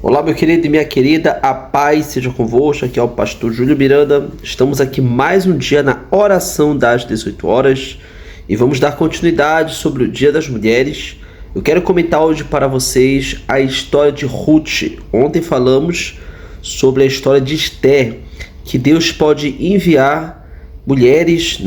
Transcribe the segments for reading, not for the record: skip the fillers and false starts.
Olá, meu querido e minha querida, a paz seja convosco. Aqui é o pastor Júlio Miranda. Estamos aqui mais um dia na oração das 18 horas e vamos dar continuidade sobre o Dia das Mulheres. Eu quero comentar hoje para vocês a história de Ruth. Ontem falamos sobre a história de Esther, que Deus pode enviar mulheres,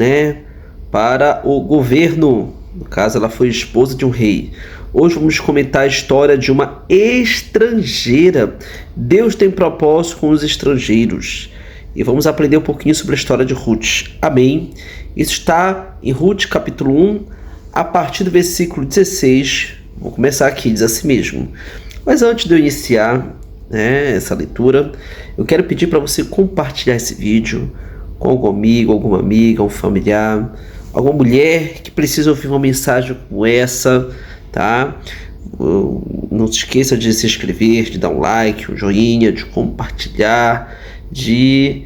para o governo. No caso, ela foi esposa de um rei. Hoje vamos comentar a história de uma estrangeira. Deus tem propósito com os estrangeiros. E vamos aprender um pouquinho sobre a história de Ruth. Amém? Isso está em Ruth capítulo 1, a partir do versículo 16. Vou começar aqui, diz assim mesmo. Mas antes de eu iniciar essa leitura, eu quero pedir para você compartilhar esse vídeo com algum amigo, alguma amiga, um familiar, alguma mulher que precisa ouvir uma mensagem como essa, tá? Não se esqueça de se inscrever, de dar um like, um joinha, de compartilhar, de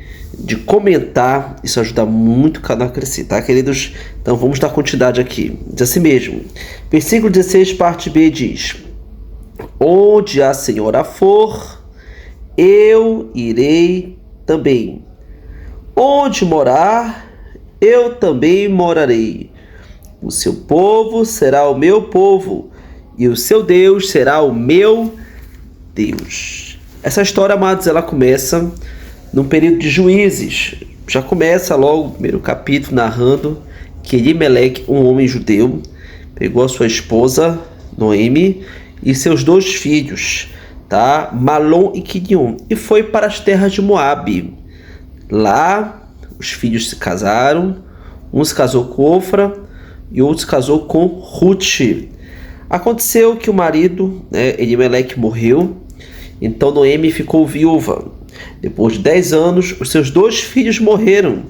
comentar. Isso ajuda muito o canal a crescer, tá, queridos? Então vamos dar continuidade aqui. Diz assim mesmo. Versículo 16, parte B, diz: Onde a senhora for, eu irei também. Onde morar, eu também morarei. O seu povo será o meu povo, e o seu Deus será o meu Deus. Essa história, amados, ela começa no período de Juízes. Já começa logo o primeiro capítulo narrando que Elimeleque, um homem judeu, pegou a sua esposa, Noemi, e seus dois filhos, Malom e Quilion, e foi para as terras de Moabe. Lá, os filhos se casaram, um se casou com Ofra e outro se casou com Ruth. Aconteceu que o marido, Elimeleque, morreu, então Noemi ficou viúva. Depois de 10 anos, os seus dois filhos morreram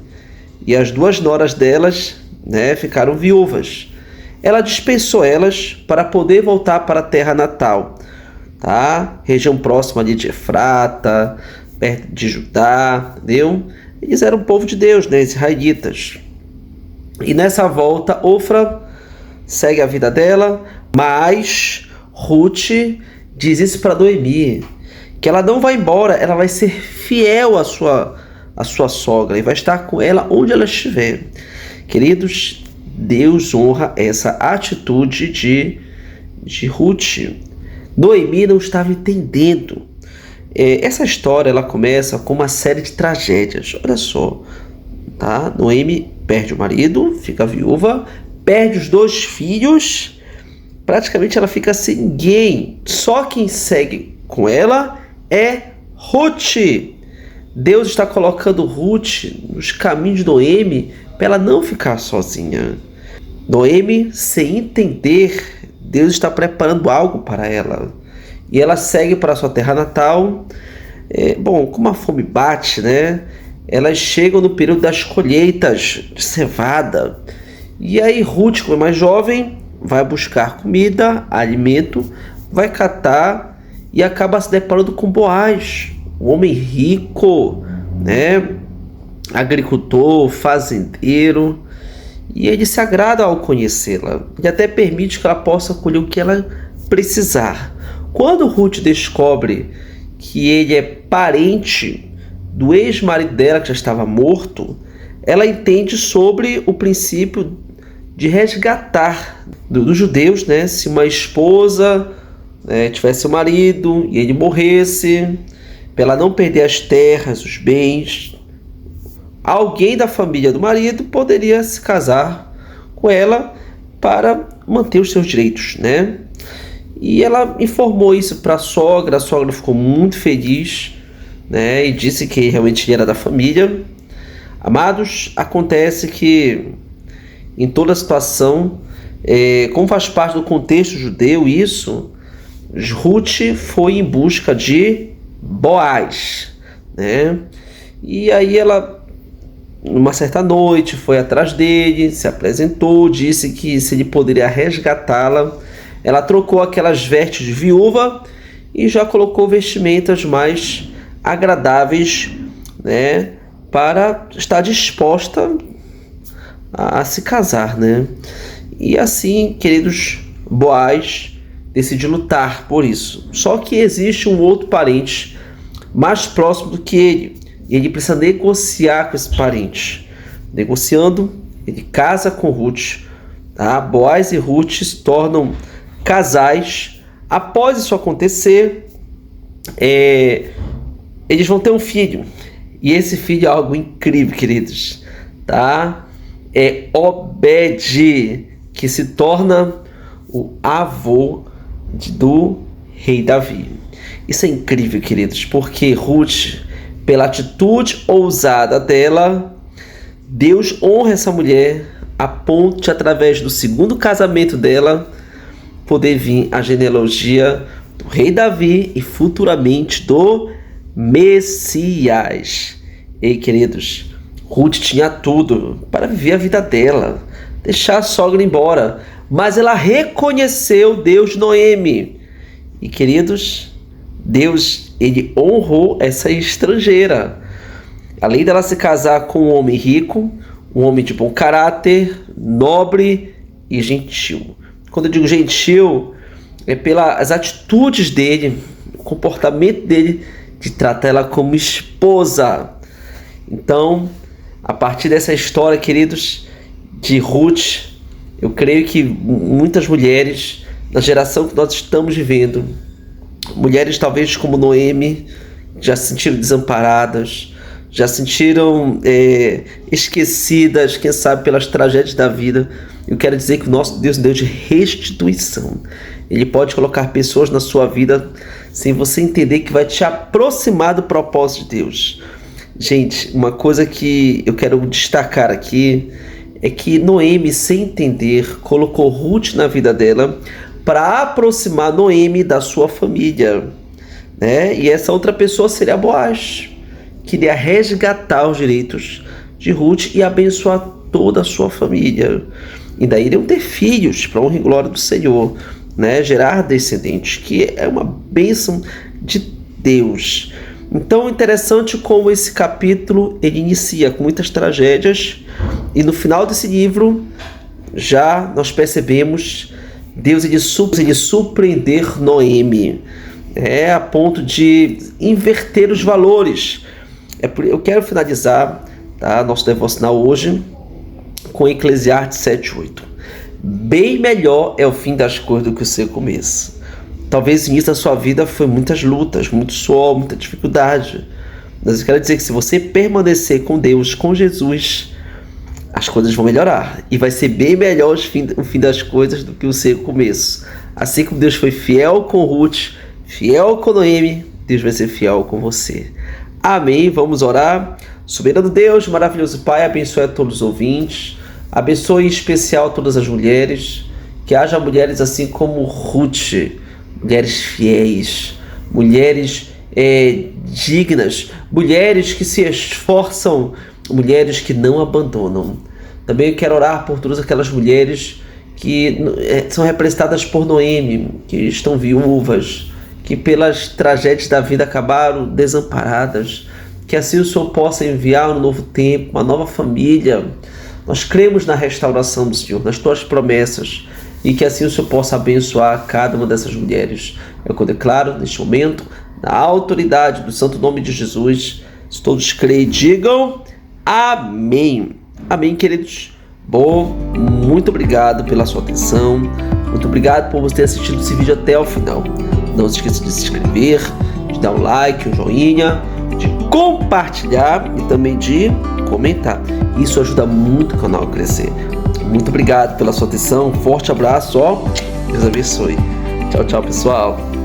e as duas noras delas ficaram viúvas. Ela dispensou elas para poder voltar para a terra natal, região próxima ali de Efrata, perto de Judá, entendeu? Eles eram o povo de Deus, israelitas. E nessa volta, Ofra segue a vida dela, mas Ruth diz isso para Noemi, que ela não vai embora, ela vai ser fiel à sua sogra e vai estar com ela onde ela estiver. Queridos, Deus honra essa atitude de Ruth. Noemi não estava entendendo. Essa história ela começa com uma série de tragédias. Olha só, Noemi perde o marido, fica viúva, perde os dois filhos, praticamente ela fica sem ninguém. Só quem segue com ela é Ruth. Deus está colocando Ruth nos caminhos de Noemi para ela não ficar sozinha. Noemi, sem entender, Deus está preparando algo para ela. E ela segue para a sua terra natal. Como a fome bate, elas chegam no período das colheitas de cevada. E aí Ruth, como é mais jovem, vai buscar comida, alimento, vai catar e acaba se deparando com Boaz, um homem rico, agricultor, fazendeiro. E ele se agrada ao conhecê-la e até permite que ela possa colher o que ela precisar. Quando Ruth descobre que ele é parente do ex-marido dela, que já estava morto, ela entende sobre o princípio de resgatar dos judeus, se uma esposa tivesse um marido e ele morresse, para ela não perder as terras, os bens, alguém da família do marido poderia se casar com ela para manter os seus direitos, E ela informou isso para a sogra ficou muito feliz, e disse que realmente era da família. Amados, acontece que em toda a situação, como faz parte do contexto judeu isso, Ruth foi em busca de Boaz, E aí ela, numa certa noite, foi atrás dele, se apresentou, disse que se ele poderia resgatá-la. Ela trocou aquelas vestes de viúva e já colocou vestimentas mais agradáveis, para estar disposta a se casar, E assim, queridos, Boaz decide lutar por isso. Só que existe um outro parente mais próximo do que ele, e ele precisa negociar com esse parente. Negociando, ele casa com Ruth, tá? Boaz e Ruth se tornam casais. Após isso acontecer, eles vão ter um filho, e esse filho é algo incrível, queridos, tá? É Obed, que se torna o avô do rei Davi. Isso é incrível, queridos, porque Ruth, pela atitude ousada dela, Deus honra essa mulher a ponto de, através do segundo casamento dela, poder vir a genealogia do rei Davi e futuramente do Messias. Ei, queridos, Ruth tinha tudo para viver a vida dela, deixar a sogra embora, mas ela reconheceu Deus de Noemi. E, queridos, Deus, ele honrou essa estrangeira. Além dela se casar com um homem rico, um homem de bom caráter, nobre e gentil. Quando eu digo gentil, é pelas atitudes dele, o comportamento dele de tratar ela como esposa. Então, a partir dessa história, queridos, de Ruth, eu creio que muitas mulheres, na geração que nós estamos vivendo, mulheres talvez como Noemi, já se sentiram desamparadas, já se sentiram esquecidas, quem sabe pelas tragédias da vida. Eu quero dizer que o nosso Deus é um Deus de restituição. Ele pode colocar pessoas na sua vida sem você entender, que vai te aproximar do propósito de Deus. Gente, uma coisa que eu quero destacar aqui é que Noemi, sem entender, colocou Ruth na vida dela para aproximar Noemi da sua família, né? E essa outra pessoa seria Boaz, que iria resgatar os direitos de Ruth e abençoar toda a sua família. E daí iriam ter filhos para honra e glória do Senhor, né? Gerar descendentes, que é uma bênção de Deus. Então, interessante como esse capítulo ele inicia com muitas tragédias, e no final desse livro já nós percebemos Deus ele surpreender Noemi, a ponto de inverter os valores. Eu quero finalizar, tá, nosso devocional hoje com Eclesiastes 7:8. Bem melhor é o fim das coisas do que o seu começo. Talvez o início da sua vida foi muitas lutas, muito suor, muita dificuldade. Mas eu quero dizer que se você permanecer com Deus, com Jesus, as coisas vão melhorar. E vai ser bem melhor o fim das coisas do que o seu começo. Assim como Deus foi fiel com Ruth, fiel com Noemi, Deus vai ser fiel com você. Amém. Vamos orar. Soberano Deus, maravilhoso Pai, abençoe a todos os ouvintes. Abençoe em especial todas as mulheres. Que haja mulheres assim como Ruth, mulheres fiéis, mulheres dignas, mulheres que se esforçam, mulheres que não abandonam. Também eu quero orar por todas aquelas mulheres que são representadas por Noemi, que estão viúvas, que pelas tragédias da vida acabaram desamparadas. Que assim o Senhor possa enviar um novo tempo, uma nova família. Nós cremos na restauração do Senhor, nas tuas promessas, e que assim o Senhor possa abençoar cada uma dessas mulheres. É o que eu declaro neste momento, na autoridade do santo nome de Jesus. Se todos creem, digam amém. Amém, queridos. Bom, muito obrigado pela sua atenção. Muito obrigado por você ter assistido esse vídeo até o final. Não se esqueça de se inscrever, de dar um like, um joinha, de compartilhar e também de comentar. Isso ajuda muito o canal a crescer. Muito obrigado pela sua atenção. Um forte abraço. Deus abençoe. Tchau, tchau, pessoal.